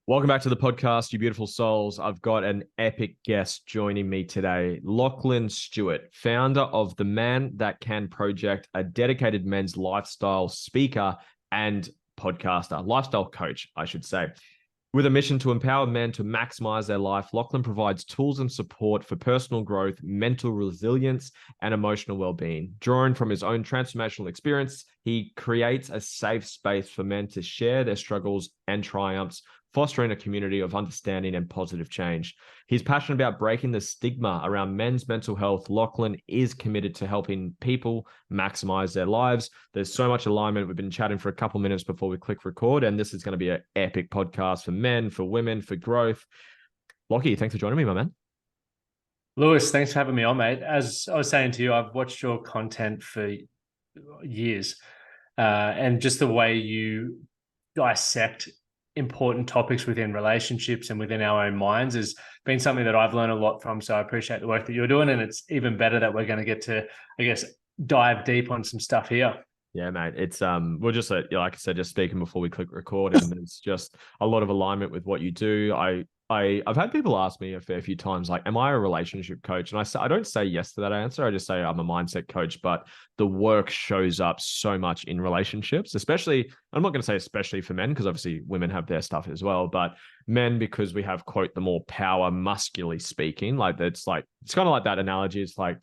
Welcome back to the podcast, you beautiful souls. I've got an epic guest joining me today, Lachlan Stuart, founder of the Man That Can Project, a dedicated men's lifestyle speaker and podcaster, lifestyle coach, I should say. With a mission to empower men to maximize their life, Lachlan provides tools and support for personal growth, mental resilience, and emotional well-being. Drawing from his own transformational experience, he creates a safe space for men to share their struggles and triumphs, fostering a community of understanding and positive change. He's passionate about breaking the stigma around men's mental health. Lachlan is committed to helping people maximize their lives. There's so much alignment. We've been chatting for a couple minutes before we click record, and this is going to be an epic podcast for men, for women, for growth. Lockie, thanks for joining me, my man. Lewis, thanks for having me on, mate. As I was saying to you, I've watched your content for years, and just the way you dissect important topics within relationships and within our own minds has been something that I've learned a lot from. So I appreciate the work that you're doing, and it's even better that we're going to get to, I guess, dive deep on some stuff here. Yeah, mate. It's we're just like I said, just speaking before we click record, and there's just a lot of alignment with what you do. I've had people ask me a fair few times, like, am I a relationship coach? And I don't say yes to that answer. I just say I'm a mindset coach, but the work shows up so much in relationships, especially, I'm not going to say especially for men, because obviously women have their stuff as well, but men, because we have, quote, the more power, muscularly speaking, it's kind of like that analogy. It's like,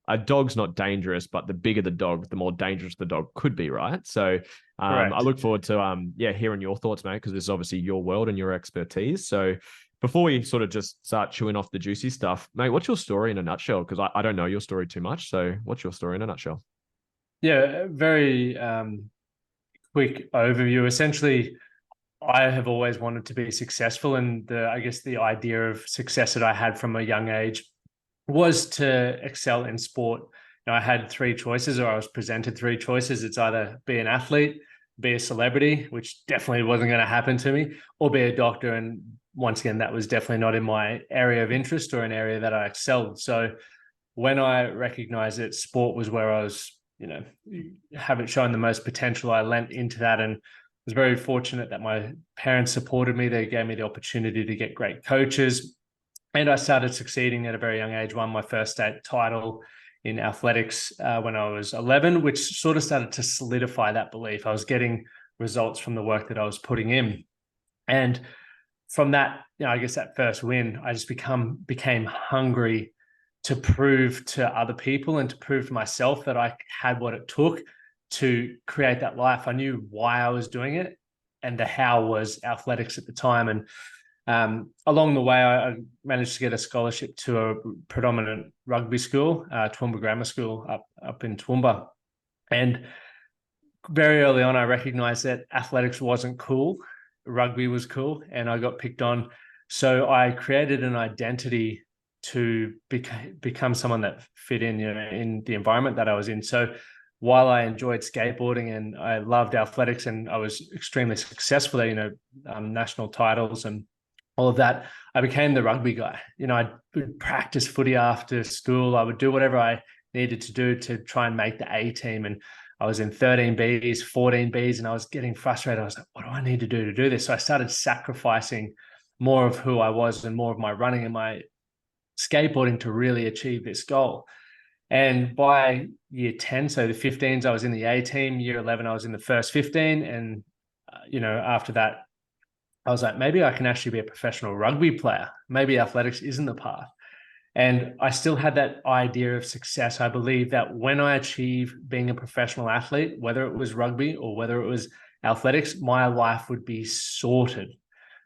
a dog's not dangerous, but the bigger the dog, the more dangerous the dog could be, right? So I look forward to hearing your thoughts, mate, because this is obviously your world and your expertise. So before we sort of just start chewing off the juicy stuff, mate, what's your story in a nutshell? Because I don't know your story too much. So what's your story in a nutshell? Yeah, very quick overview. Essentially, I have always wanted to be successful, and I guess the idea of success that I had from a young age was to excel in sport. I had three choices, or I was presented three choices. It's either be an athlete, be a celebrity, which definitely wasn't going to happen to me, or be a doctor. And once again, that was definitely not in my area of interest or an area that I excelled. So when I recognized that sport was where I was, haven't shown the most potential, I lent into that and was very fortunate that my parents supported me. They gave me the opportunity to get great coaches. And I started succeeding at a very young age, won my first state title in athletics when I was 11, which sort of started to solidify that belief. I was getting results from the work that I was putting in. And from that, I guess that first win, I just became hungry to prove to other people and to prove to myself that I had what it took to create that life. I knew why I was doing it, and the how was athletics at the time. And along the way, I managed to get a scholarship to a predominant rugby school, Toowoomba Grammar School up in Toowoomba. And very early on, I recognized that athletics wasn't cool. Rugby was cool, and I got picked on. So I created an identity to become someone that fit in the environment that I was in. So while I enjoyed skateboarding and I loved athletics and I was extremely successful there, national titles and all of that, I became the rugby guy. I would practice footy after school. I would do whatever I needed to do to try and make the A team. And I was in 13Bs, 14Bs, and I was getting frustrated. I was like, what do I need to do this? So I started sacrificing more of who I was and more of my running and my skateboarding to really achieve this goal. And by year 10, so the 15s, I was in the A team. Year 11, I was in the first 15. And, after that, I was like, maybe I can actually be a professional rugby player. Maybe athletics isn't the path. And I still had that idea of success. I believe that when I achieve being a professional athlete, whether it was rugby or whether it was athletics, my life would be sorted.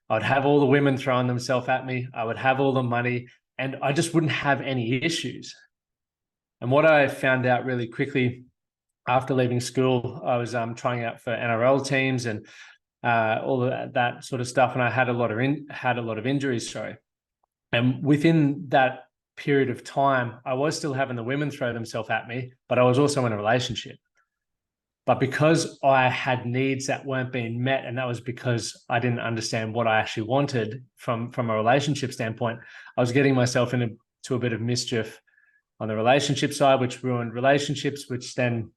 I'd have all the women throwing themselves at me. I would have all the money, and I just wouldn't have any issues. And what I found out really quickly after leaving school, I was trying out for NRL teams and all of that sort of stuff, and I had a lot of injuries. And within that period of time, I was still having the women throw themselves at me, but I was also in a relationship. But because I had needs that weren't being met, and that was because I didn't understand what I actually wanted from a relationship standpoint, I was getting myself into a bit of mischief on the relationship side, which ruined relationships, which then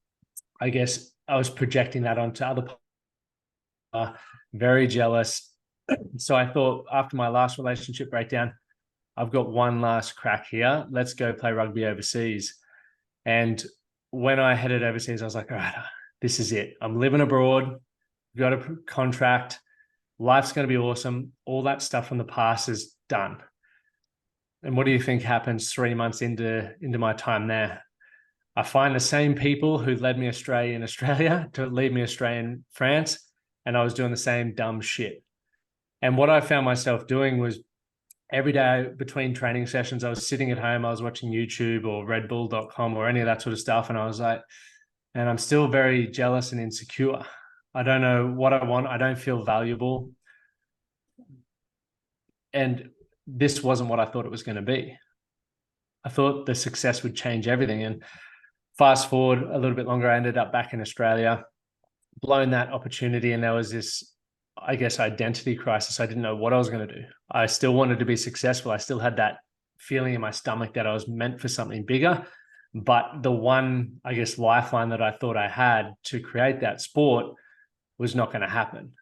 I guess I was projecting that onto other people. Very jealous, So I thought after my last relationship breakdown, I've got one last crack here. Let's go play rugby overseas. And when I headed overseas, I was like, all right, this is it. I'm living abroad, got a contract. Life's going to be awesome. All that stuff from the past is done. And what do you think happens 3 months into my time there? I find the same people who led me astray in Australia to lead me astray in France, and I was doing the same dumb shit. And what I found myself doing was every day between training sessions, I was sitting at home, I was watching YouTube or redbull.com or any of that sort of stuff. And I was like, and I'm still very jealous and insecure. I don't know what I want. I don't feel valuable. And this wasn't what I thought it was going to be. I thought the success would change everything. And fast forward a little bit longer, I ended up back in Australia, blown that opportunity. And there was this, I guess, identity crisis. I didn't know what I was going to do. I still wanted to be successful. I still had that feeling in my stomach that I was meant for something bigger. But the one, I guess, lifeline that I thought I had to create that sport was not going to happen.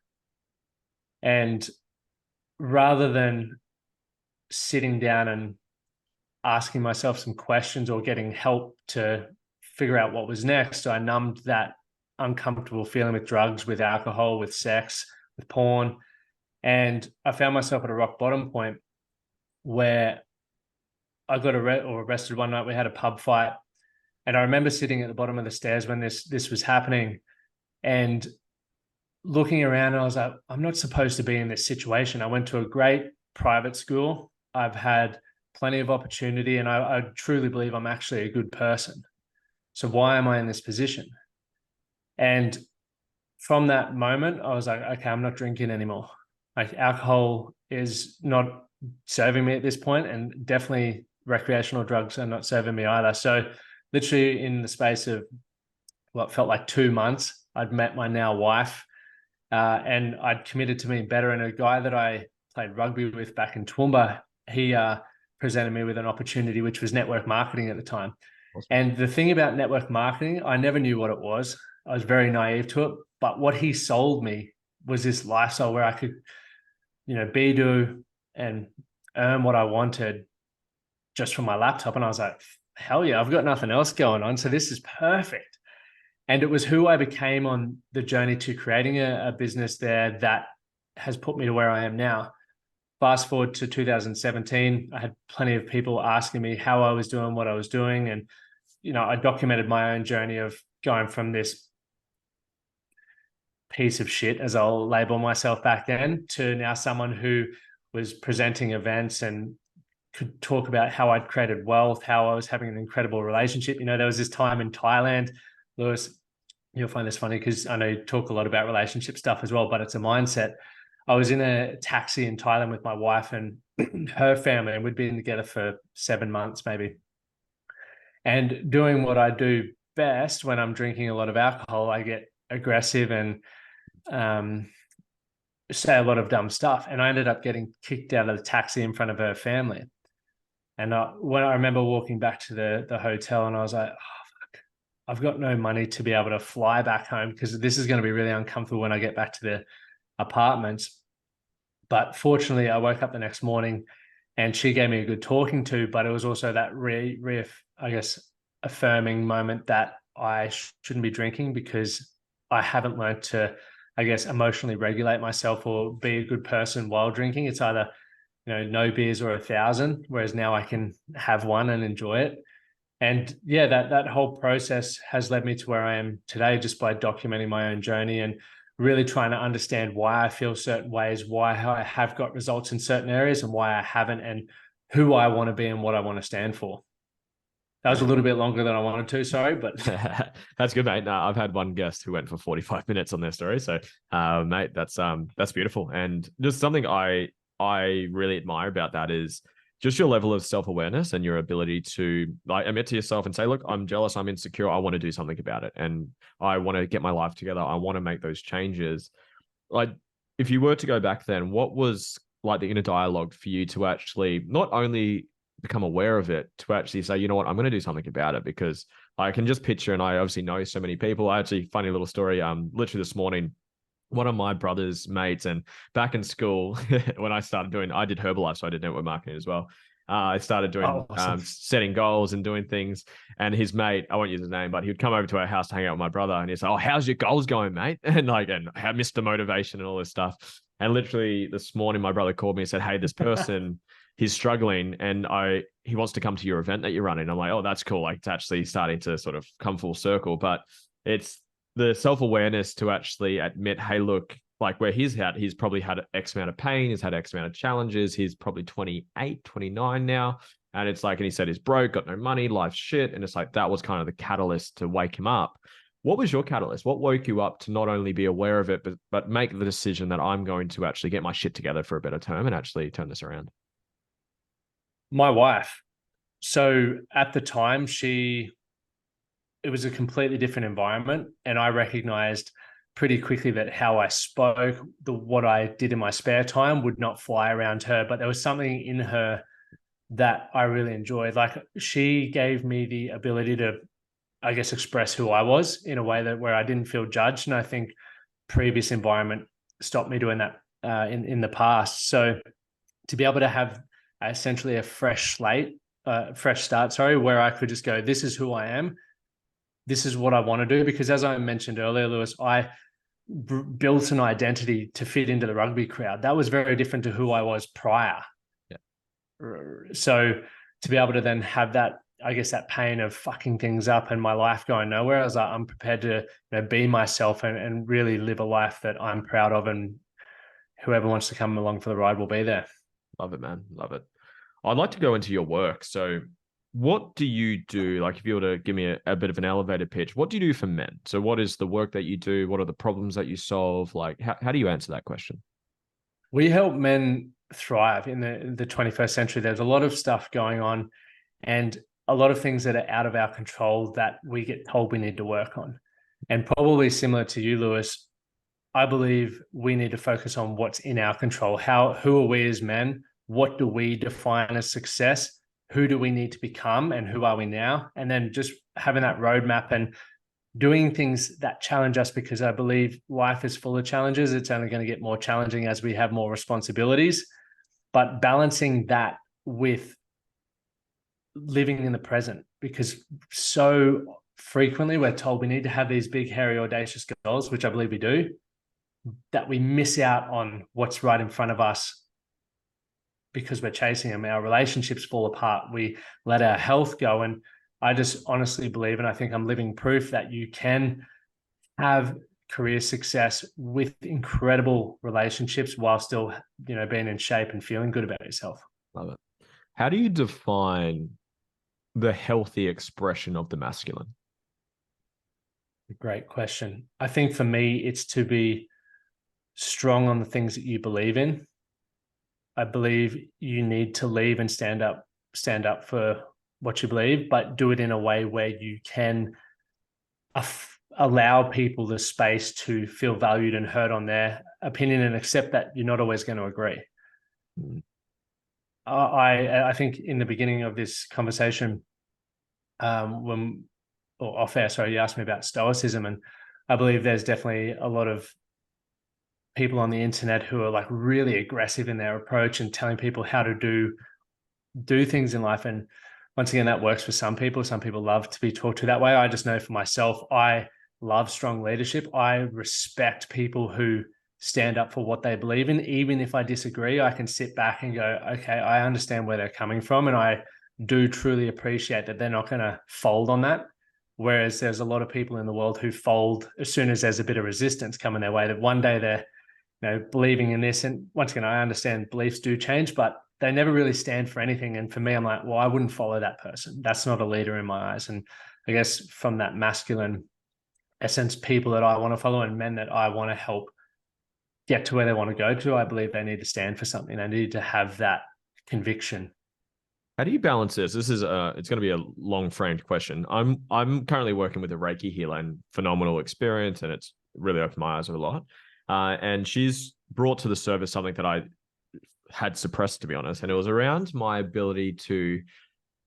And rather than sitting down and asking myself some questions or getting help to figure out what was next, I numbed that uncomfortable feeling with drugs, with alcohol, with sex, with porn. And I found myself at a rock bottom point where I got arrested one night. We had a pub fight. And I remember sitting at the bottom of the stairs when this was happening and looking around, and I was like, I'm not supposed to be in this situation. I went to a great private school. I've had plenty of opportunity, and I truly believe I'm actually a good person. So why am I in this position? And from that moment, I was like, okay, I'm not drinking anymore. Like alcohol is not serving me at this point, and definitely recreational drugs are not serving me either. So literally in the space of what felt like 2 months, I'd met my now wife, and I'd committed to being better. And a guy that I played rugby with back in Toowoomba, he presented me with an opportunity, which was network marketing at the time. Awesome. And the thing about network marketing, I never knew what it was. I was very naive to it. But what he sold me was this lifestyle where I could, be, do, and earn what I wanted just from my laptop. And I was like, hell yeah, I've got nothing else going on. So this is perfect. And it was who I became on the journey to creating a business there that has put me to where I am now. Fast forward to 2017, I had plenty of people asking me how I was doing, what I was doing. And, I documented my own journey of going from this piece of shit, as I'll label myself back then, to now someone who was presenting events and could talk about how I'd created wealth, how I was having an incredible relationship. There was this time in Thailand, Lewis, you'll find this funny because I know you talk a lot about relationship stuff as well, but it's a mindset. I was in a taxi in Thailand with my wife and her family, and we'd been together for 7 months maybe. And doing what I do best when I'm drinking a lot of alcohol, I get aggressive and say a lot of dumb stuff. And I ended up getting kicked out of the taxi in front of her family. And when I remember walking back to the hotel, and I was like, oh, fuck, I've got no money to be able to fly back home because this is going to be really uncomfortable when I get back to the apartments. But fortunately, I woke up the next morning and she gave me a good talking to, but it was also that affirming moment that I shouldn't be drinking because I haven't learned to, emotionally regulate myself or be a good person while drinking. It's either, no beers or 1,000, whereas now I can have one and enjoy it. And yeah, that whole process has led me to where I am today, just by documenting my own journey and really trying to understand why I feel certain ways, why I have got results in certain areas and why I haven't, and who I want to be and what I want to stand for. That was a little bit longer than I wanted to, sorry, but that's good, mate. No, I've had one guest who went for 45 minutes on their story. So, mate, that's beautiful. And just something I really admire about that is just your level of self-awareness and your ability to admit to yourself and say, look, I'm jealous, I'm insecure, I want to do something about it. And I want to get my life together. I want to make those changes. Like, if you were to go back then, what was like the inner dialogue for you to actually not only become aware of it, to actually say, you know what, I'm going to do something about it? Because I can just picture, and I obviously know so many people. I actually, funny little story, literally this morning, one of my brother's mates, and back in school, when I did Herbalife, so I did network marketing as well. I started doing Oh, awesome. setting goals and doing things. And his mate, I won't use his name, but he would come over to our house to hang out with my brother, and he's like, "Oh, how's your goals going, mate?" And how Mr. Motivation and all this stuff. And literally this morning, my brother called me and said, "Hey, this person, he's struggling, and he wants to come to your event that you're running." I'm like, "Oh, that's cool. Like, it's actually starting to sort of come full circle." But it's the self-awareness to actually admit, hey, look, like where he's probably had X amount of pain, he's had X amount of challenges, he's probably 28, 29 now. And it's like, and he said he's broke, got no money, life's shit. And it's like, that was kind of the catalyst to wake him up. What was your catalyst? What woke you up to not only be aware of it, but make the decision that I'm going to actually get my shit together for a better term and actually turn this around? My wife. So at the time, it was a completely different environment. And I recognized pretty quickly that how I spoke, what I did in my spare time would not fly around her. But there was something in her that I really enjoyed. Like, she gave me the ability to, I guess, express who I was in a way that where I didn't feel judged. And I think previous environment stopped me doing that in the past. So to be able to have essentially a fresh slate, fresh start, sorry, where I could just go, this is who I am. This is what I want to do. Because as I mentioned earlier, Lewis, I built an identity to fit into the rugby crowd. That was very different to who I was prior. Yeah. So to be able to then have that, I guess, that pain of fucking things up and my life going nowhere, I was like, I'm prepared to, be myself and really live a life that I'm proud of, and whoever wants to come along for the ride will be there. Love it, man. Love it. I'd like to go into your work. So what do you do? Like, if you were to give me a bit of an elevator pitch, what do you do for men? So what is the work that you do? What are the problems that you solve? Like, how do you answer that question? We help men thrive in the 21st century. There's a lot of stuff going on and a lot of things that are out of our control that we get told we need to work on. And probably similar to you, Lewis, I believe we need to focus on what's in our control. Who are we as men? What do we define as success? Who do we need to become and who are we now? And then just having that roadmap and doing things that challenge us, because I believe life is full of challenges. It's only going to get more challenging as we have more responsibilities, but balancing that with living in the present, because so frequently we're told we need to have these big, hairy, audacious goals, which I believe we do, that we miss out on what's right in front of us because we're chasing them. Our relationships fall apart. We let our health go. And I just honestly believe, and I think I'm living proof, that you can have career success with incredible relationships while still, being in shape and feeling good about yourself. Love it. How do you define the healthy expression of the masculine? Great question. I think for me, it's to be strong on the things that you believe in. I believe you need to leave and stand up for what you believe, but do it in a way where you can allow people the space to feel valued and heard on their opinion, and accept that you're not always going to agree. Mm. I think in the beginning of this conversation, off air, sorry, you asked me about stoicism, and I believe there's definitely a lot of people on the internet who are like really aggressive in their approach and telling people how to do things in life. And once again, that works for some people. Some people love to be talked to that way. I just know for myself, I love strong leadership. I respect people who stand up for what they believe in. Even if I disagree, I can sit back and go, okay, I understand where they're coming from. And I do truly appreciate that they're not going to fold on that. Whereas there's a lot of people in the world who fold as soon as there's a bit of resistance coming their way, that one day they're believing in this. And once again, I understand beliefs do change, but they never really stand for anything. And for me, I'm like, well, I wouldn't follow that person. That's not a leader in my eyes. And I guess from that masculine essence, people that I want to follow and men that I want to help get to where they want to go to, I believe they need to stand for something. They need to have that conviction. How do you balance this? This is it's going to be a long framed question. I'm currently working with a Reiki healer, and phenomenal experience, and it's really opened my eyes a lot. And she's brought to the surface something that I had suppressed, to be honest. And it was around my ability to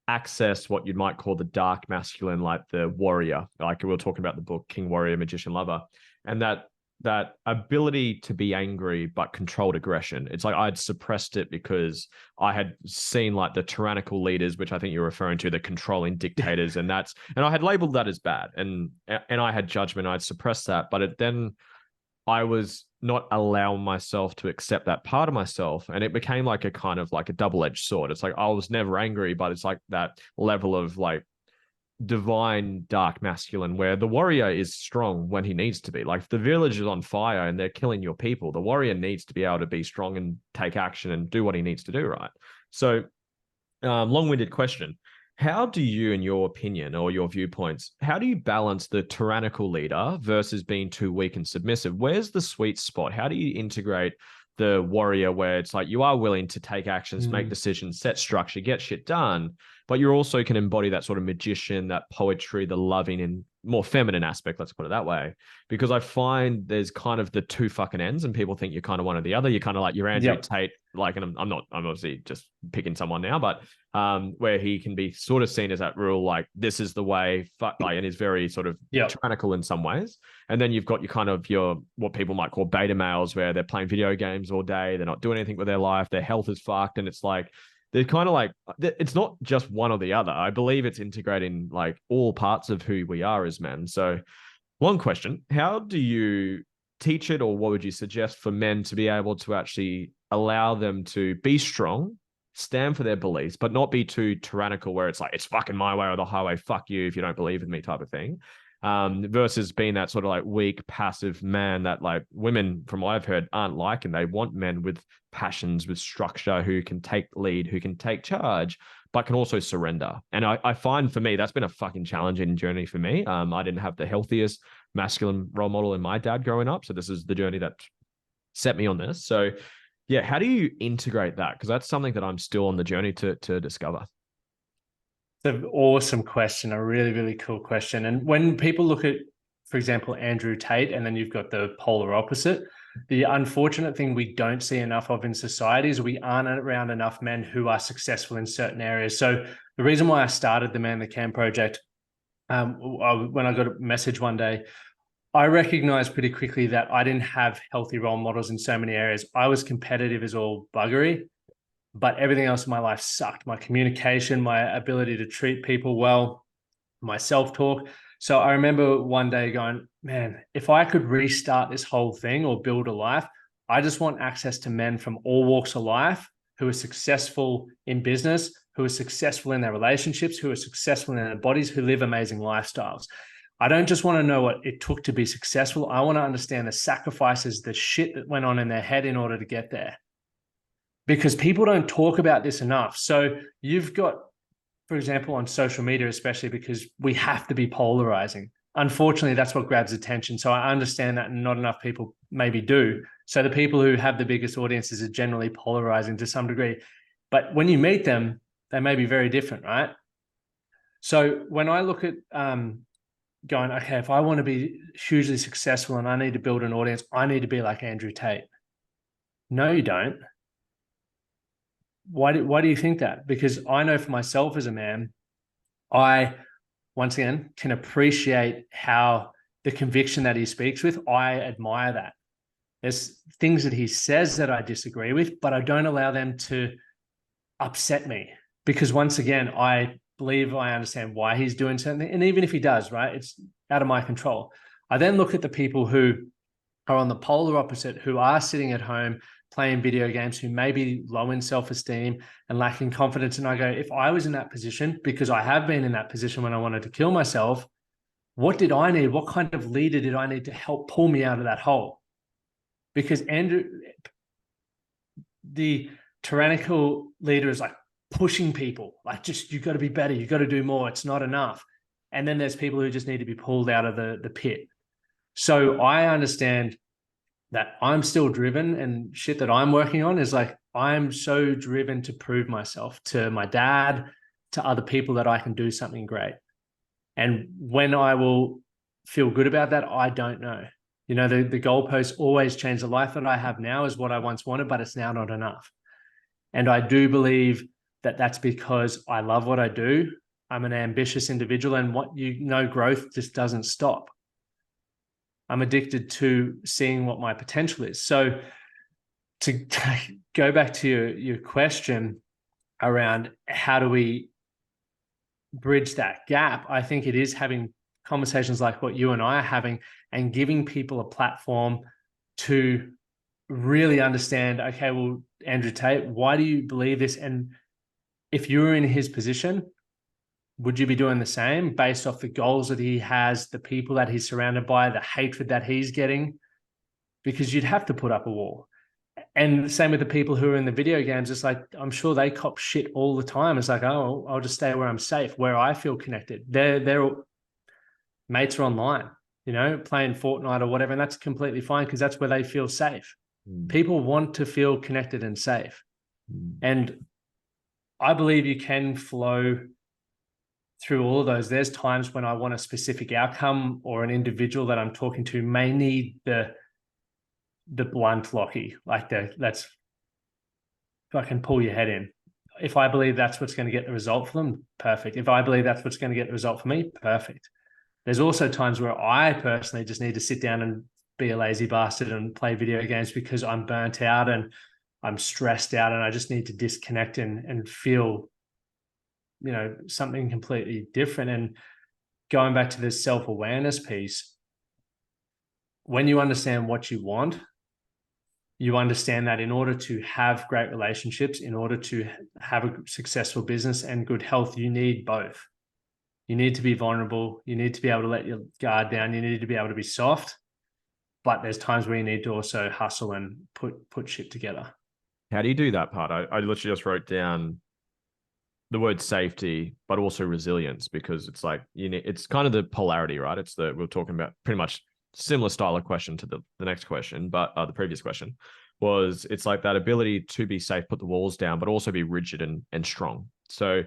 access what you might call the dark masculine, like the warrior. Like we were talking about the book King, Warrior, Magician, Lover. And that that ability to be angry but controlled aggression. It's like I'd suppressed it because I had seen like the tyrannical leaders, which I think you're referring to, the controlling dictators, and I had labeled that as bad, and I had judgment. I'd suppressed that, but then I was not allowing myself to accept that part of myself, and it became like a kind of like a double-edged sword. It's like I was never angry, but it's like that level of like divine dark masculine where the warrior is strong when he needs to be. Like if the village is on fire and they're killing your people, the warrior needs to be able to be strong and take action and do what he needs to do, right? So long-winded question. How do you, in your opinion or your viewpoints, how do you balance the tyrannical leader versus being too weak and submissive? Where's the sweet spot? How do you integrate the warrior where it's like you are willing to take actions, make decisions, set structure, get shit done, but you also can embody that sort of magician, that poetry, the loving and more feminine aspect, let's put it that way. Because I find there's kind of the two fucking ends and people think you're kind of one or the other. You're kind of like your Andrew Tate, like, and I'm obviously just picking someone now, but where he can be sort of seen as that rule, like this is the way, like, and is very sort of tyrannical in some ways. And then you've got your kind of what people might call beta males, where they're playing video games all day, they're not doing anything with their life, their health is fucked, and it's like they're kind of like, it's not just one or the other. I believe it's integrating like all parts of who we are as men. So one question, how do you teach it, or what would you suggest for men to be able to actually allow them to be strong, stand for their beliefs, but not be too tyrannical where it's like, it's fucking my way or the highway, fuck you if you don't believe in me type of thing, versus being that sort of like weak, passive man that like women, from what I've heard, aren't like, and they want men with passions, with structure, who can take lead, who can take charge, but can also surrender. And I find for me, that's been a fucking challenging journey for me. I didn't have the healthiest masculine role model in my dad growing up. So this is the journey that set me on this. So yeah, how do you integrate that? Because that's something that I'm still on the journey to discover. It's an awesome question, a really, really cool question. And when people look at, for example, Andrew Tate, and then you've got the polar opposite, the unfortunate thing we don't see enough of in society is we aren't around enough men who are successful in certain areas. So the reason why I started the Man That Can project, when I got a message one day, I recognized pretty quickly that I didn't have healthy role models in so many areas. I was competitive as all buggery, but everything else in my life sucked. My communication, my ability to treat people well, my self-talk. So I remember one day going, man, if I could restart this whole thing or build a life, I just want access to men from all walks of life who are successful in business, who are successful in their relationships, who are successful in their bodies, who live amazing lifestyles. I don't just want to know what it took to be successful. I want to understand the sacrifices, the shit that went on in their head in order to get there. Because people don't talk about this enough. So you've got, for example, on social media, especially because we have to be polarizing. Unfortunately, that's what grabs attention. So I understand that not enough people maybe do. So the people who have the biggest audiences are generally polarizing to some degree. But when you meet them, they may be very different, right? So when I look at going, okay, if I want to be hugely successful and I need to build an audience, I need to be like Andrew Tate. No, you don't. Why do you think that? Because I know for myself as a man, I, once again, can appreciate how the conviction that he speaks with, I admire that. There's things that he says that I disagree with, but I don't allow them to upset me. Because once again, I believe I understand why he's doing something. And even if he does, right, it's out of my control. I then look at the people who are on the polar opposite, who are sitting at home playing video games, who may be low in self-esteem and lacking confidence. And I go, if I was in that position, because I have been in that position when I wanted to kill myself, what did I need? What kind of leader did I need to help pull me out of that hole? Because Andrew, the tyrannical leader, is like pushing people, like, just, you got to be better, you got to do more, it's not enough. And then there's people who just need to be pulled out of the pit. So I understand that I'm still driven, and shit that I'm working on is like, I'm so driven to prove myself to my dad, to other people, that I can do something great. And when I will feel good about that, I don't know. You know, the goalposts always change. The life that I have now is what I once wanted, but it's now not enough. And I do believe that that's because I love what I do. I'm an ambitious individual, and growth just doesn't stop. I'm addicted to seeing what my potential is. So to go back to your question around how do we bridge that gap, I think it is having conversations like what you and I are having and giving people a platform to really understand, okay, well, Andrew Tate, why do you believe this? And if you were in his position, would you be doing the same based off the goals that he has, the people that he's surrounded by, the hatred that he's getting? Because you'd have to put up a wall. And same with the people who are in the video games. It's like, I'm sure they cop shit all the time. It's like, oh, I'll just stay where I'm safe, where I feel connected. Their mates are online, playing Fortnite or whatever. And that's completely fine because that's where they feel safe. People want to feel connected and safe. And I believe you can flow through all of those. There's times when I want a specific outcome, or an individual that I'm talking to may need the blunt Lockie, like that's fucking pull your head in. If I believe that's what's going to get the result for them, perfect. If I believe that's what's going to get the result for me, perfect. There's also times where I personally just need to sit down and be a lazy bastard and play video games because I'm burnt out and I'm stressed out and I just need to disconnect and feel, something completely different. And going back to this self-awareness piece, when you understand what you want, you understand that in order to have great relationships, in order to have a successful business and good health, you need both. You need to be vulnerable. You need to be able to let your guard down. You need to be able to be soft. But there's times where you need to also hustle and put shit together. How do you do that part? I literally just wrote down the word safety, but also resilience, because it's like, it's kind of the polarity, right? We're talking about pretty much similar style of question to the next question, but the previous question was, it's like that ability to be safe, put the walls down, but also be rigid and strong. So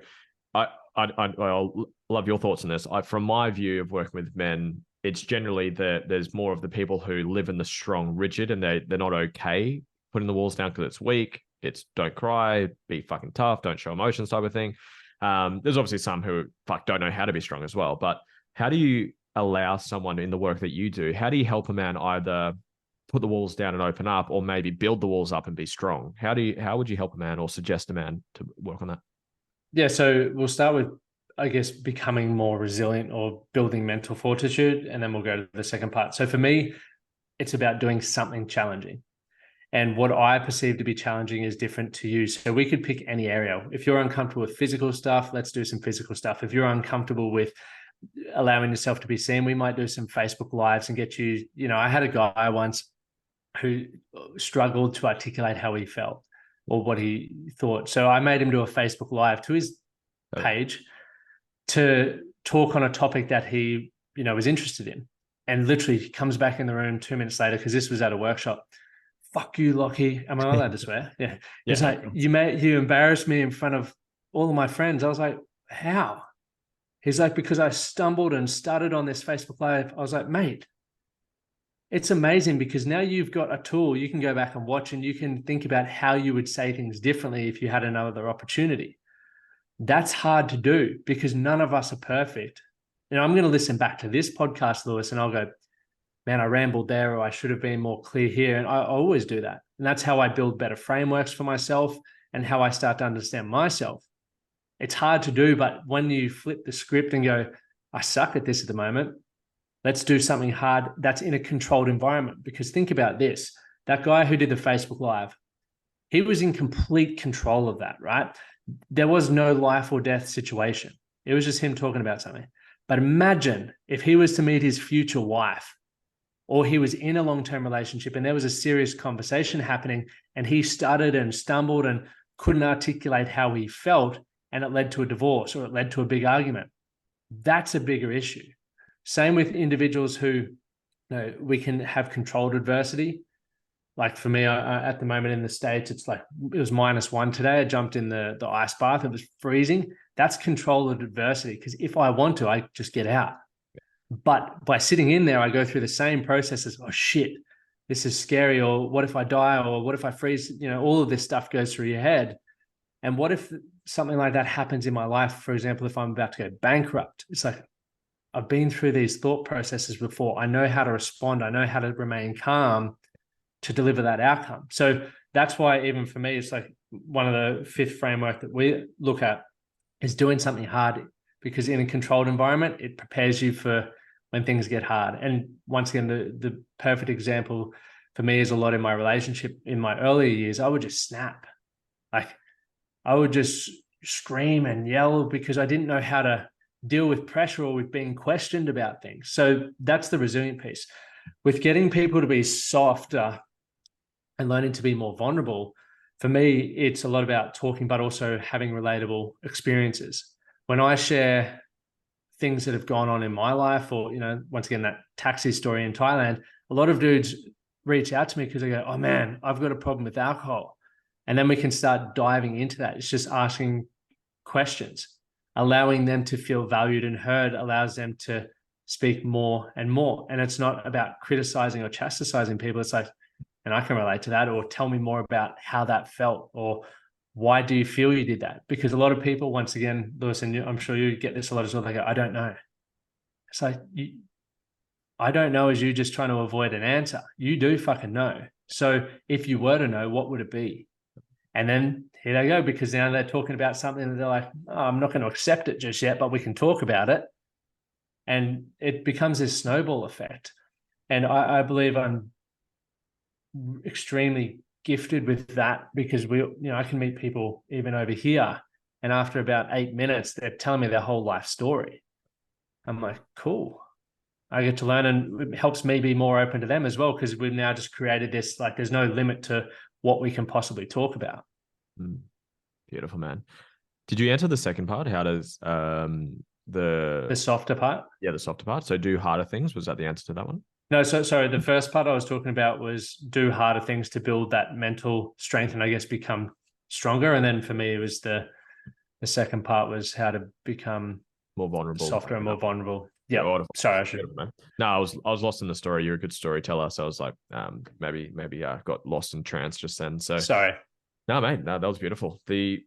I'll love your thoughts on this. From my view of working with men, it's generally there's more of the people who live in the strong, rigid, and they're not okay putting the walls down because it's weak. It's don't cry, be fucking tough, don't show emotions type of thing. There's obviously some who don't know how to be strong as well. But how do you allow someone in the work that you do? How do you help a man either put the walls down and open up, or maybe build the walls up and be strong? How would you help a man or suggest a man to work on that? Yeah, so we'll start with, I guess, becoming more resilient or building mental fortitude, and then we'll go to the second part. So for me, it's about doing something challenging. And what I perceive to be challenging is different to you. So we could pick any area. If you're uncomfortable with physical stuff, let's do some physical stuff. If you're uncomfortable with allowing yourself to be seen, we might do some Facebook Lives and get you, I had a guy once who struggled to articulate how he felt or what he thought. So I made him do a Facebook Live to his page to talk on a topic that he, was interested in. And literally he comes back in the room 2 minutes later, because this was at a workshop. Fuck you, Lockie. Am I allowed to swear? Yeah. It's like, you embarrassed me in front of all of my friends. I was like, how? He's like, because I stumbled and started on this Facebook Live. I was like, mate, it's amazing, because now you've got a tool. You can go back and watch, and you can think about how you would say things differently if you had another opportunity. That's hard to do because none of us are perfect. I'm going to listen back to this podcast, Lewis, and I'll go, man, I rambled there, or I should have been more clear here. And I always do that. And that's how I build better frameworks for myself and how I start to understand myself. It's hard to do, but when you flip the script and go, I suck at this at the moment, let's do something hard that's in a controlled environment. Because think about this, that guy who did the Facebook Live, he was in complete control of that, right? There was no life or death situation. It was just him talking about something. But imagine if he was to meet his future wife, or he was in a long-term relationship and there was a serious conversation happening and he stuttered and stumbled and couldn't articulate how he felt, and it led to a divorce or it led to a big argument. That's a bigger issue. Same with individuals who, we can have controlled adversity. Like for me, at the moment in the States, it's like, it was -1 today. I jumped in the ice bath. It was freezing. That's controlled adversity, because if I want to, I just get out. But by sitting in there, I go through the same processes. Oh shit, this is scary. Or what if I die? Or what if I freeze? All of this stuff goes through your head. And what if something like that happens in my life? For example, if I'm about to go bankrupt, it's like, I've been through these thought processes before. I know how to respond. I know how to remain calm to deliver that outcome. So that's why even for me, it's like one of the fifth framework that we look at is doing something hard, because in a controlled environment, it prepares you for when things get hard. And once again, the perfect example for me is a lot in my relationship. In my earlier years, I would just snap. Like I would just scream and yell because I didn't know how to deal with pressure or with being questioned about things. So that's the resilient piece. With getting people to be softer and learning to be more vulnerable, for me, it's a lot about talking, but also having relatable experiences. When I share things that have gone on in my life, or, once again, that taxi story in Thailand, a lot of dudes reach out to me because they go, oh man, I've got a problem with alcohol. And then we can start diving into that. It's just asking questions, allowing them to feel valued and heard, allows them to speak more and more. And it's not about criticizing or chastising people. It's like, and I can relate to that, or tell me more about how that felt, or why do you feel you did that? Because a lot of people, once again, Lewis, and I'm sure you get this a lot as well, they go, I don't know. It's like, I don't know is you just trying to avoid an answer. You do fucking know. So if you were to know, what would it be? And then here they go, because now they're talking about something that they're like, oh, I'm not going to accept it just yet, but we can talk about it. And it becomes this snowball effect. And I believe I'm extremely gifted with that, because I can meet people even over here, and after about 8 minutes, they're telling me their whole life story. I'm like, cool. I get to learn, and it helps me be more open to them as well, because we've now just created this, like, there's no limit to what we can possibly talk about. Beautiful, man. Did you answer the second part? How does the softer part? Yeah, the softer part. So do harder things. Was that the answer to that one? No, so sorry. The first part I was talking about was do harder things to build that mental strength and I guess become stronger. And then for me, it was the second part was how to become more vulnerable, softer and more vulnerable. Yeah. Beautiful. Sorry, I should. No, I was lost in the story. You're a good storyteller, so I was like, maybe I got lost in trance just then. So sorry. No, mate, no, that was beautiful. The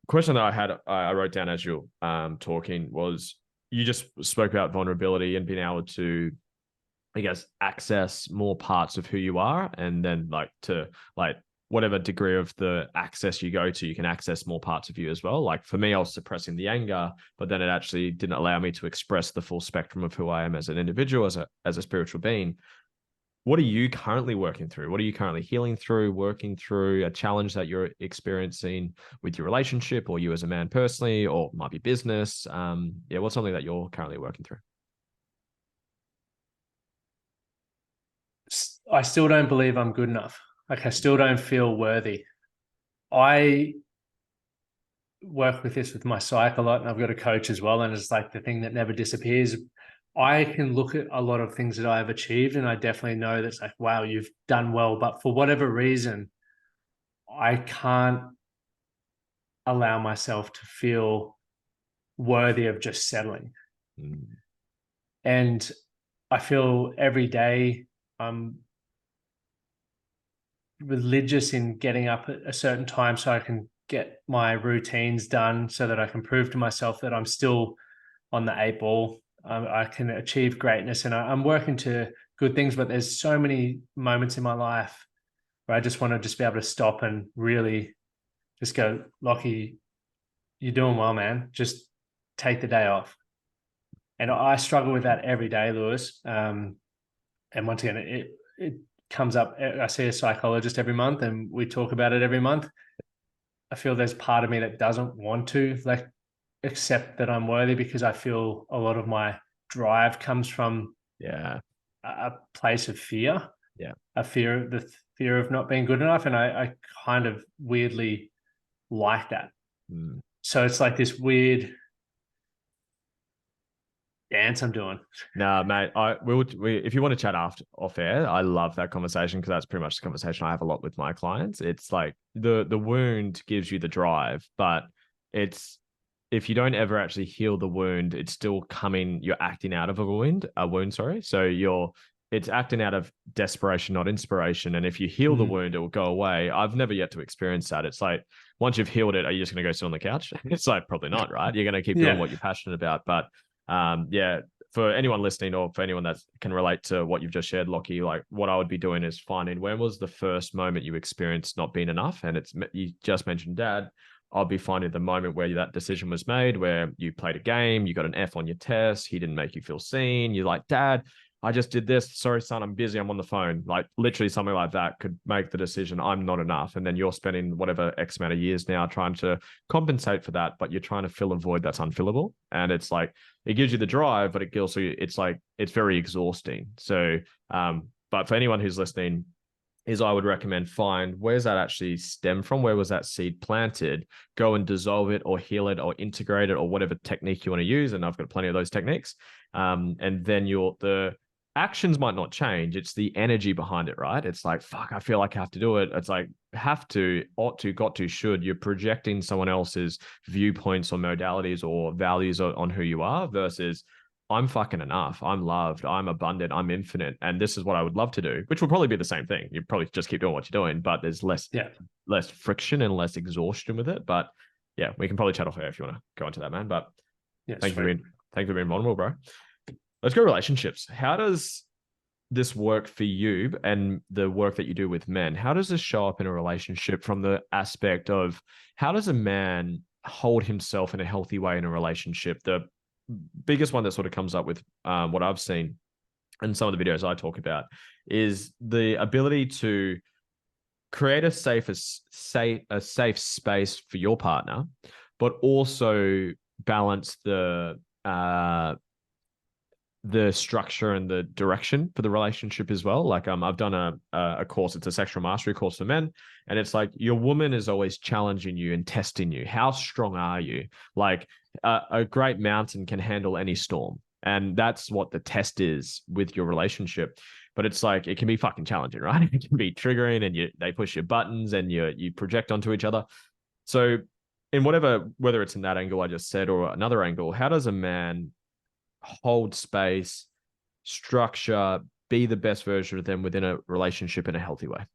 question that I wrote down as you talking was, you just spoke about vulnerability and being able to, I guess, access more parts of who you are, and then whatever degree of the access you go to, you can access more parts of you as well. Like for me, I was suppressing the anger, but then it actually didn't allow me to express the full spectrum of who I am as an individual, as a spiritual being. What are you currently working through? What are you currently healing through, working through, a challenge that you're experiencing with your relationship, or you as a man personally, or might be business? What's something that you're currently working through? I still don't believe I'm good enough. Like I still don't feel worthy. I work with this with my psych a lot, and I've got a coach as well. And it's like the thing that never disappears. I can look at a lot of things that I've achieved, and I definitely know that's like, wow, you've done well. But for whatever reason, I can't allow myself to feel worthy of just settling. And I feel every day I'm religious in getting up at a certain time so I can get my routines done, so that I can prove to myself that I'm still on the 8 ball. I can achieve greatness, and I'm working to good things, but there's so many moments in my life where I just want to just be able to stop and really just go, Lockie, you're doing well, man. Just take the day off. And I struggle with that every day, Lewis. And once again, it comes up. I see a psychologist every month, and we talk about it every month. I feel there's part of me that doesn't want to accept that I'm worthy, because I feel a lot of my drive comes from a place of fear. The fear of not being good enough. And I kind of weirdly like that. So it's like this weird dance I'm doing. Nah, mate. If you want to chat off air, I love that conversation, because that's pretty much the conversation I have a lot with my clients. It's like the wound gives you the drive, but if you don't ever actually heal the wound, it's still coming. You're acting out of a wound. Sorry. So it's acting out of desperation, not inspiration. And if you heal the wound, it will go away. I've never yet to experience that. It's like, once you've healed it, are you just going to go sit on the couch? It's like, probably not, right? You're going to keep doing what you're passionate about. But for anyone listening or for anyone that can relate to what you've just shared, Lockie, like what I would be doing is finding when was the first moment you experienced not being enough. And you just mentioned dad. I'll be finding the moment where that decision was made, where you played a game, you got an F on your test, he didn't make you feel seen. You're like, Dad, I just did this. Sorry, son, I'm busy. I'm on the phone. Like literally something like that could make the decision, I'm not enough. And then you're spending whatever X amount of years now trying to compensate for that, but you're trying to fill a void that's unfillable. And it's like, it gives you the drive, but it also, it's like, it's very exhausting. So, but for anyone who's listening, is I would recommend find where's that actually stem from? Where was that seed planted? Go and dissolve it or heal it or integrate it or whatever technique you want to use. And I've got plenty of those techniques. And then the actions might not change. It's the energy behind it, right? It's like, fuck, I feel like I have to do it. It's like, have to, ought to, got to, should. You're projecting someone else's viewpoints or modalities or values on who you are versus I'm fucking enough. I'm loved. I'm abundant. I'm infinite. And this is what I would love to do, which will probably be the same thing. You probably just keep doing what you're doing, but there's less friction and less exhaustion with it. But yeah, we can probably chat off air if you want to go into that, man. But thank you for being vulnerable, bro. Let's go relationships. How does this work for you and the work that you do with men? How does this show up in a relationship from the aspect of how does a man hold himself in a healthy way in a relationship? The biggest one that sort of comes up with what I've seen and some of the videos I talk about is the ability to create a safe space for your partner, but also balance the structure and the direction for the relationship as well. Like I've done a course, it's a sexual mastery course for men. And it's like your woman is always challenging you and testing you. How strong are you? Like a great mountain can handle any storm. And that's what the test is with your relationship. But it's like, it can be fucking challenging, right? It can be triggering and they push your buttons and you project onto each other. So in whether it's in that angle I just said or another angle, how does a man hold space, structure, be the best version of them within a relationship in a healthy way?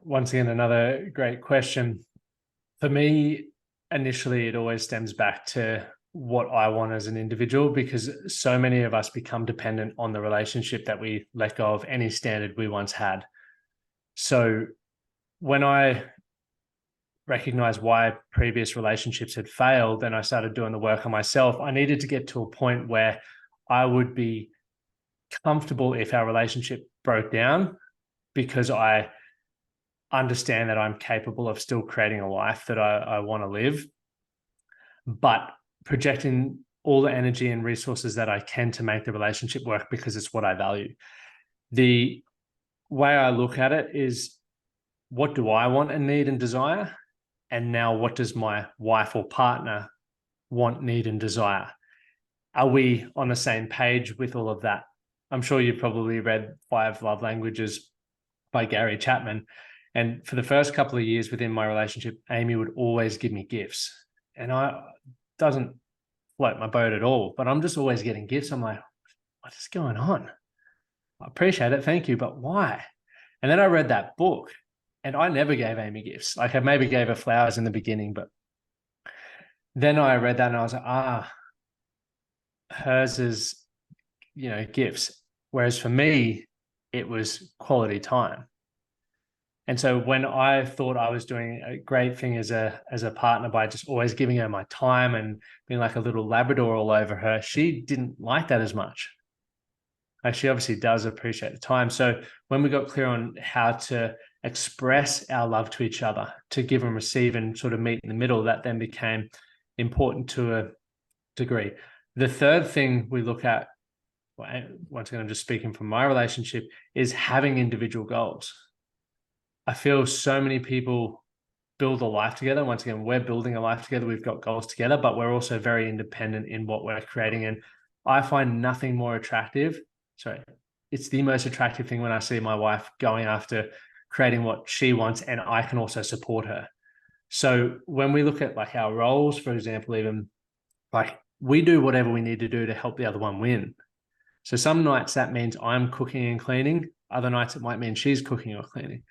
Once again, another great question. For me, initially, it always stems back to what I want as an individual, because so many of us become dependent on the relationship that we let go of any standard we once had. So when I recognized why previous relationships had failed and I started doing the work on myself, I needed to get to a point where I would be comfortable if our relationship broke down, because I understand that I'm capable of still creating a life that I want to live, but projecting all the energy and resources that I can to make the relationship work because it's what I value. The way I look at it is, what do I want and need and desire? And now what does my wife or partner want, need, and desire? Are we on the same page with all of that? I'm sure you've probably read 5 Love Languages by Gary Chapman. And for the first couple of years within my relationship, Amy would always give me gifts. And doesn't float my boat at all, but I'm just always getting gifts. I'm like, what is going on? I appreciate it. Thank you. But why? And then I read that book and I never gave Amy gifts. Like I maybe gave her flowers in the beginning, but then I read that and I was like, hers is, gifts. Whereas for me, it was quality time. And so when I thought I was doing a great thing as a partner by just always giving her my time and being like a little Labrador all over her, she didn't like that as much. Like she obviously does appreciate the time. So when we got clear on how to express our love to each other, to give and receive and sort of meet in the middle, that then became important to a degree. The third thing we look at, once again, I'm just speaking from my relationship, is having individual goals. I feel so many people build a life together. Once again, we're building a life together. We've got goals together, but we're also very independent in what we're creating. And I find nothing more attractive. Sorry, it's the most attractive thing when I see my wife going after creating what she wants, and I can also support her. So when we look at like our roles, for example, even like we do whatever we need to do to help the other one win. So some nights that means I'm cooking and cleaning. Other nights it might mean she's cooking or cleaning.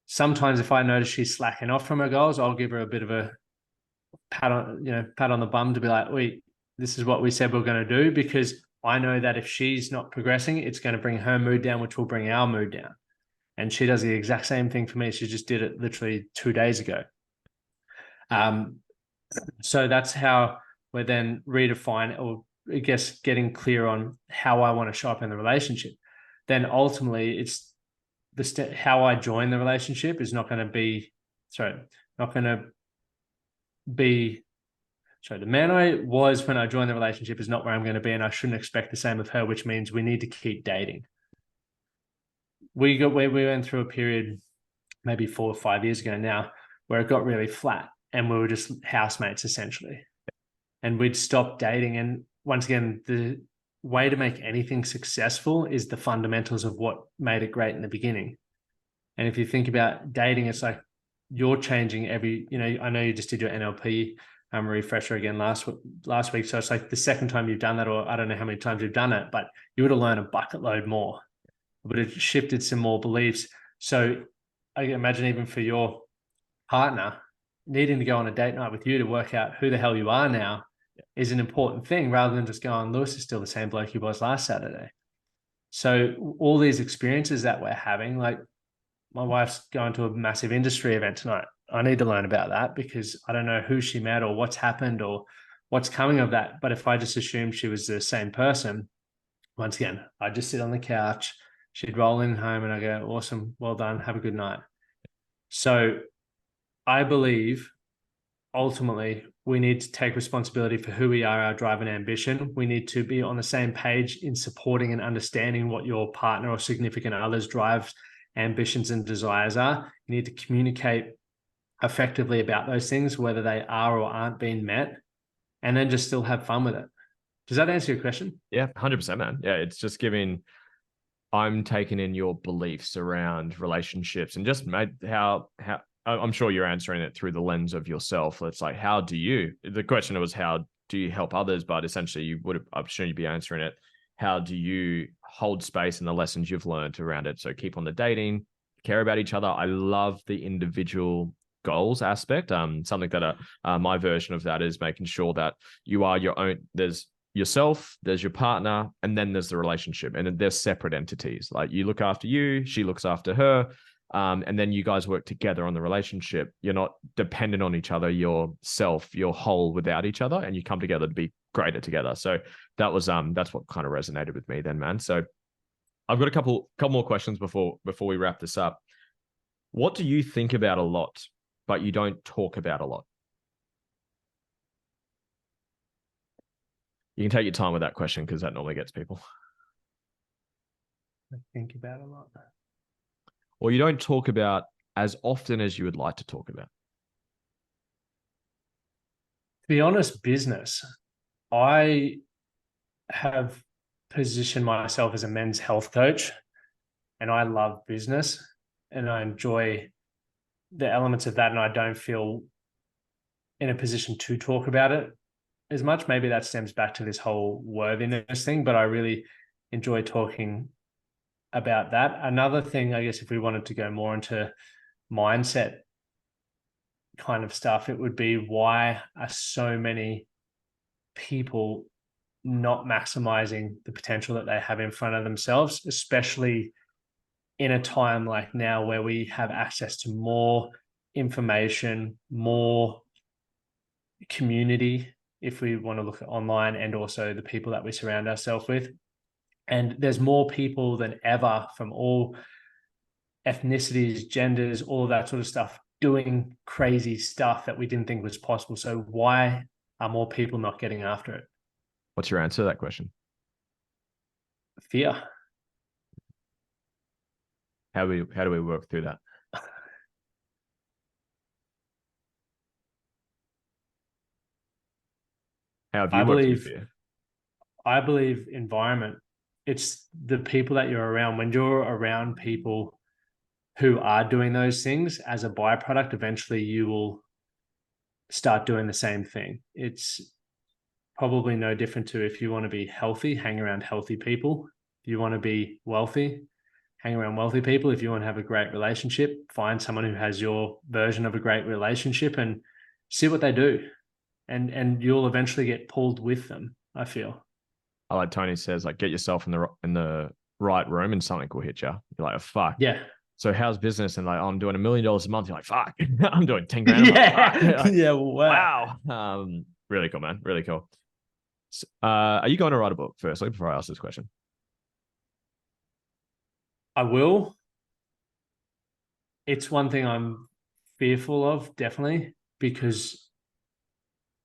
Sometimes if I notice she's slacking off from her goals, I'll give her a bit of a pat on the bum to be like, wait, this is what we said we're going to do, because I know that if she's not progressing, it's going to bring her mood down, which will bring our mood down. And she does the exact same thing for me. She just did it literally 2 days ago. So that's how we're then redefine, or I guess getting clear on how I want to show up in the relationship. Then ultimately, it's how I join the relationship is not going to be, not going to be, the man I was when I joined the relationship is not where I'm going to be, and I shouldn't expect the same of her, which means we need to keep dating. We went through a period maybe 4 or 5 years ago now where it got really flat and we were just housemates essentially. And we'd stopped dating. And once again, the way to make anything successful is the fundamentals of what made it great in the beginning. And if you think about dating, it's like you're changing every, I know you just did your NLP refresher again last week. So it's like the second time you've done that, or I don't know how many times you've done it, but you would have learned a bucket load more, but it shifted some more beliefs. So I imagine even for your partner, needing to go on a date night with you to work out who the hell you are now is an important thing, rather than just going, Lewis is still the same bloke he was last Saturday. So all these experiences that we're having, like my wife's going to a massive industry event tonight. I need to learn about that because I don't know who she met or what's happened or what's coming of that. But if I just assumed she was the same person, once again, I'd just sit on the couch, she'd roll in home and I go, awesome, well done, have a good night. So I believe ultimately we need to take responsibility for who we are, our drive and ambition. We need to be on the same page in supporting and understanding what your partner or significant other's drives, ambitions and desires are. You need to communicate effectively about those things, whether they are or aren't being met, and then just still have fun with it. Does that answer your question? Yeah, 100%, man. Yeah, it's just I'm taking in your beliefs around relationships and just how I'm sure you're answering it through the lens of yourself. It's like, the question was, how do you help others? But essentially I'm sure you'd be answering it, how do you hold space in the lessons you've learned around it? So keep on the dating, care about each other. I love the individual goals aspect. Something that my version of that is making sure that you are your own. There's yourself, there's your partner, and then there's the relationship, and they're separate entities. Like you look after you, she looks after her, and then you guys work together on the relationship. You're not dependent on each other. You're whole without each other, and you come together to be greater together. So that was that's what kind of resonated with me then, man. So I've got a couple more questions before we wrap this up. What do you think about a lot, but you don't talk about a lot? You can take your time with that question because that normally gets people. I think about a lot. Or you don't talk about as often as you would like to talk about? To be honest, business. I have positioned myself as a men's health coach, and I love business and I enjoy the elements of that, and I don't feel in a position to talk about it as much. Maybe that stems back to this whole worthiness thing, but I really enjoy talking about that. Another thing, I guess, if we wanted to go more into mindset kind of stuff, it would be, why are so many people not maximizing the potential that they have in front of themselves, especially in a time like now where we have access to more information, more community, if we want to look at online, and also the people that we surround ourselves with. And there's more people than ever from all ethnicities, genders, all of that sort of stuff, doing crazy stuff that we didn't think was possible. So why are more people not getting after it? What's your answer to that question? Fear. How do we work through that? How have you worked through fear? I believe environment. It's the people that you're around. When you're around people who are doing those things, as a byproduct, eventually you will start doing the same thing. It's probably no different to, if you want to be healthy, hang around healthy people. If you want to be wealthy, hang around wealthy people. If you want to have a great relationship, find someone who has your version of a great relationship and see what they do. and you'll eventually get pulled with them, I feel. I like Tony says, like, get yourself in the right room and something will hit you. You're like, oh, fuck. Yeah. So how's business? And like, oh, I'm doing $1 million a month. You're like, fuck, I'm doing 10 grand. Yeah. Like, Yeah. Wow. wow. Really cool, man. Really cool. Are you going to write a book firstly before I ask this question? I will. It's one thing I'm fearful of, definitely, because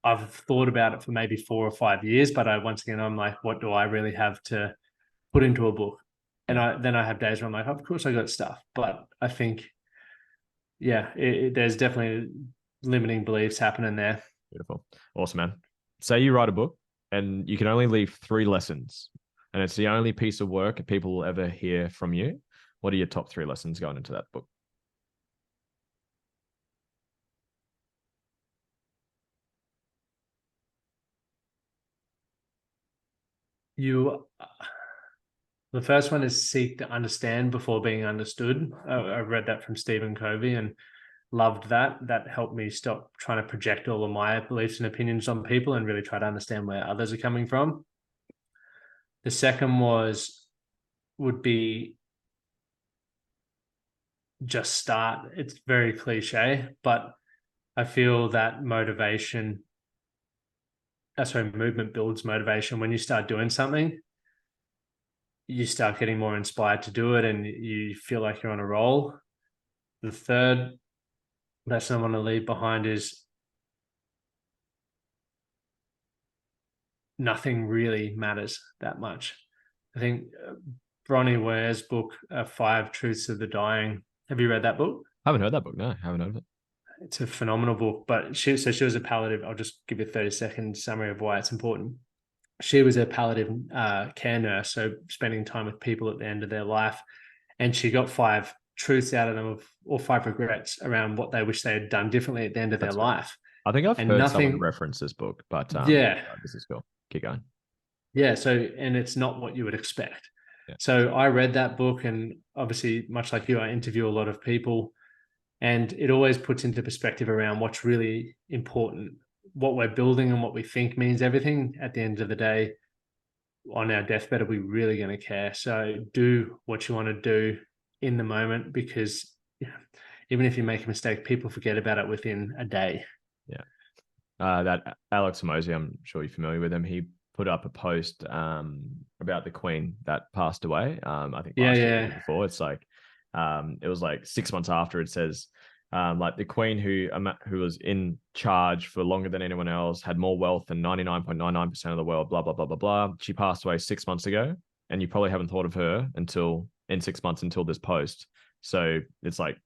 I've thought about it for maybe 4 or 5 years, but once again, I'm like, what do I really have to put into a book? And then I have days where I'm like, of course I got stuff, but I think, yeah, there's definitely limiting beliefs happening there. Beautiful. Awesome, man. Say you write a book and you can only leave 3 lessons, and it's the only piece of work people will ever hear from you. What are your top 3 lessons going into that book? The first one is seek to understand before being understood. I read that from Stephen Covey and loved that. That helped me stop trying to project all of my beliefs and opinions on people and really try to understand where others are coming from. The second would be just start. It's very cliche, but I feel that movement builds motivation. When you start doing something, you start getting more inspired to do it and you feel like you're on a roll. The third lesson I want to leave behind is nothing really matters that much. I think Bronnie Ware's book, 5 Truths of the Dying. Have you read that book? I haven't heard that book. No, I haven't heard of it. It's a phenomenal book, but she was a palliative. I'll just give you a 30-second summary of why it's important. She was a palliative care nurse, so spending time with people at the end of their life. And she got 5 truths out of them, or 5 regrets around what they wish they had done differently at the end of their life. I think I've heard someone reference this book, but yeah, this is cool. Keep going. Yeah, and it's not what you would expect. Yeah. So I read that book, and obviously, much like you, I interview a lot of people, and it always puts into perspective around what's really important. What we're building and what we think means everything. At the end of the day, on our deathbed, are we really going to care? So do what you want to do in the moment, because even if you make a mistake, people forget about it within a day. Yeah. That Alex Hormozi, I'm sure you're familiar with him. He put up a post about the Queen that passed away. I think last year before. It's like it was like 6 months after. It says like the Queen who was in charge for longer than anyone else, had more wealth than 99.99% of the world, blah blah blah blah blah. She passed away 6 months ago, and you probably haven't thought of her until in 6 months until this post. So it's like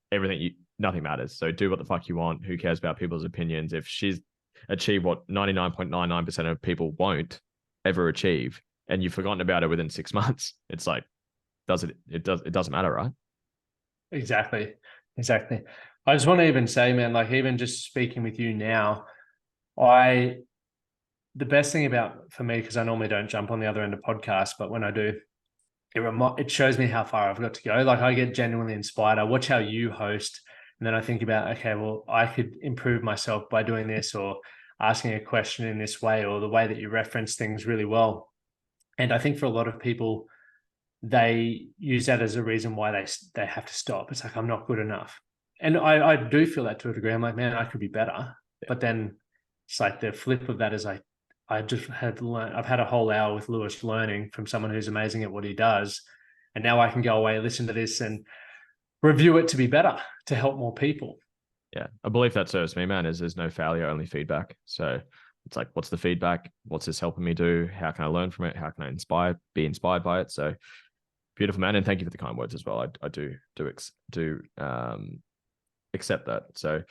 nothing matters. So do what the fuck you want. Who cares about people's opinions? If she's achieved what 99.99% of people won't ever achieve, and you've forgotten about it within 6 months, it's like, it doesn't matter, right? Exactly. I just want to even say, man, like even just speaking with you now, the best thing for me, because I normally don't jump on the other end of podcasts, but when I do, it shows me how far I've got to go. Like I get genuinely inspired. I watch how you host, and then I think about, okay, well, I could improve myself by doing this, or asking a question in this way, or the way that you reference things really well. And I think for a lot of people, they use that as a reason why they have to stop. It's like, I'm not good enough. And I do feel that to a degree. I'm like, man, I could be better. Yeah. But then it's like the flip of that is I've had a whole hour with Lewis learning from someone who's amazing at what he does. And now I can go away, listen to this and review it to be better, to help more people. Yeah. A belief that serves me, man, is there's no failure, only feedback. So it's like, what's the feedback? What's this helping me do? How can I learn from it? How can I be inspired by it? So beautiful, man. And thank you for the kind words as well. I do accept that. So,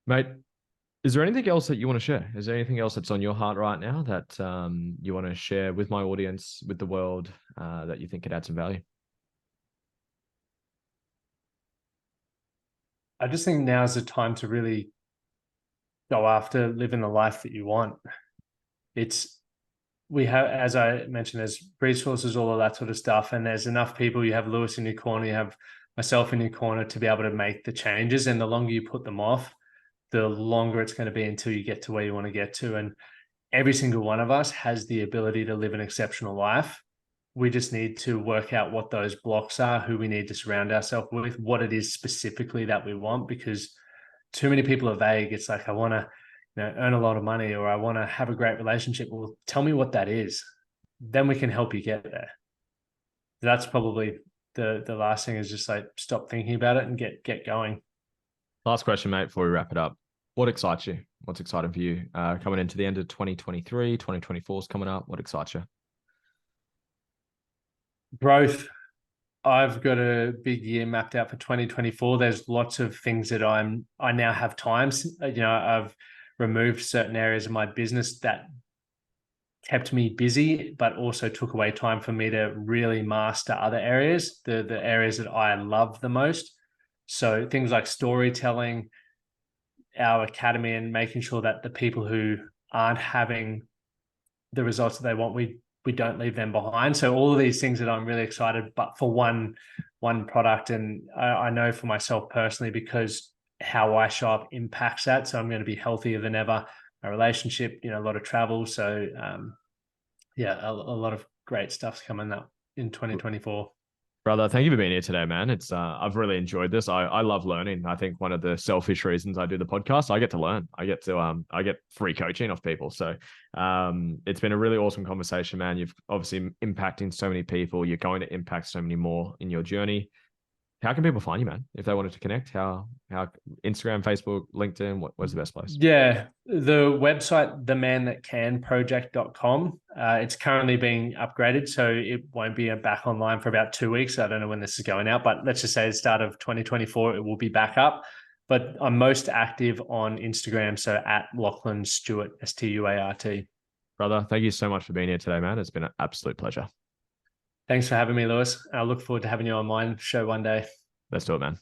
mate, is there anything else that you want to share? Is there anything else that's on your heart right now that you want to share with my audience, with the world, that you think could add some value? I just think now is the time to really go after living the life that you want. We have, as I mentioned, there's resources, all of that sort of stuff, and there's enough people. You have Lewis in your corner, you have myself in your corner to be able to make the changes. And the longer you put them off, the longer it's going to be until you get to where you want to get to. And every single one of us has the ability to live an exceptional life. We just need to work out what those blocks are, who we need to surround ourselves with, what it is specifically that we want, because too many people are vague. It's like, I want to, earn a lot of money, or I want to have a great relationship. Well, tell me what that is. Then we can help you get there. That's probably the last thing, is just like stop thinking about it and get going. Last question, mate, before we wrap it up. What excites you? What's exciting for you? Coming into the end of 2023, 2024 is coming up. What excites you? Growth. I've got a big year mapped out for 2024. There's lots of things that I now have times. I've removed certain areas of my business that kept me busy, but also took away time for me to really master other areas, the areas that I love the most. So things like storytelling, our academy, and making sure that the people who aren't having the results that they want, we don't leave them behind. So all of these things that I'm really excited, but for one product. And I know for myself personally, because how I show up impacts that. So I'm going to be healthier than ever. My relationship, a lot of travel. So a lot of great stuff's coming up in 2024. Brother, thank you for being here today, man. It's I've really enjoyed this. I love learning. I think one of the selfish reasons I do the podcast, I get to learn. I get free coaching off people. So it's been a really awesome conversation, man. You've obviously impacting so many people. You're going to impact so many more in your journey. How can people find you, man? If they wanted to connect, how Instagram, Facebook, LinkedIn, what's the best place? Yeah, the website, themanthatcanproject.com. It's currently being upgraded, so it won't be back online for about 2 weeks. I don't know when this is going out, but let's just say the start of 2024, it will be back up. But I'm most active on Instagram, so at Lachlan Stuart, Stuart. Brother, thank you so much for being here today, man. It's been an absolute pleasure. Thanks for having me, Lewis. I look forward to having you on my show one day. Let's do it, man.